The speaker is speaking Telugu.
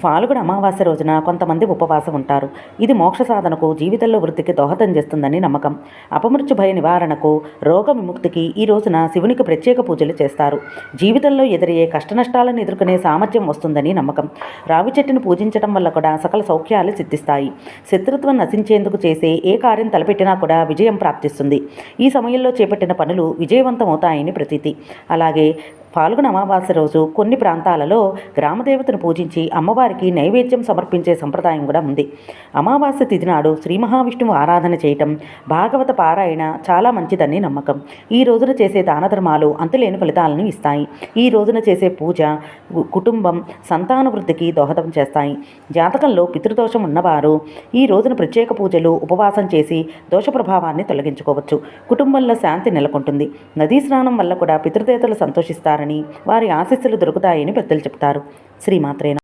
ఫాల్గుణ అమావాస్య రోజున కొంతమంది ఉపవాసం ఉంటారు. ఇది మోక్ష సాధనకు, జీవితంలో వృద్ధికి దోహదం చేస్తుందని నమ్మకం. అపమృత్యు భయ నివారణకు, రోగ విముక్తికి ఈ రోజున శివునికి ప్రత్యేక పూజలు చేస్తారు. జీవితంలో ఎదురయ్యే కష్టనష్టాలను ఎదుర్కొనే సామర్థ్యం వస్తుందని నమ్మకం. రావి చెట్టును పూజించడం వల్ల కూడా సకల సౌఖ్యాలు సిద్ధిస్తాయి. శత్రుత్వం నశించేందుకు చేసే ఏ కార్యం తలపెట్టినా కూడా విజయం ప్రాప్తిస్తుంది. ఈ సమయంలో చేపట్టిన పనులు విజయవంతమవుతాయని ప్రతీతి. అలాగే ఫాల్గుణ అమావాస్య రోజు కొన్ని ప్రాంతాలలో గ్రామదేవతను పూజించి అమ్మవారికి నైవేద్యం సమర్పించే సంప్రదాయం కూడా ఉంది. అమావాస్య తిథి నాడు శ్రీ మహావిష్ణువు ఆరాధన చేయటం, భాగవత పారాయణ చాలా మంచిదని నమ్మకం. ఈ రోజున చేసే దాన ధర్మాలు అంతులేని ఫలితాలను ఇస్తాయి. ఈ రోజున చేసే పూజ కుటుంబం, సంతాన వృద్ధికి దోహదం చేస్తాయి. జాతకంలో పితృదోషం ఉన్నవారు ఈ రోజున ప్రత్యేక పూజలు, ఉపవాసం చేసి దోష ప్రభావాన్ని తొలగించుకోవచ్చు. కుటుంబంలో శాంతి నెలకొంటుంది. నదీ స్నానం వల్ల కూడా పితృదేవతలు సంతోషిస్తారు. వారి ఆశీస్సులు దొరుకుతాయని పెద్దలు చెప్తారు. శ్రీమాత్రేన.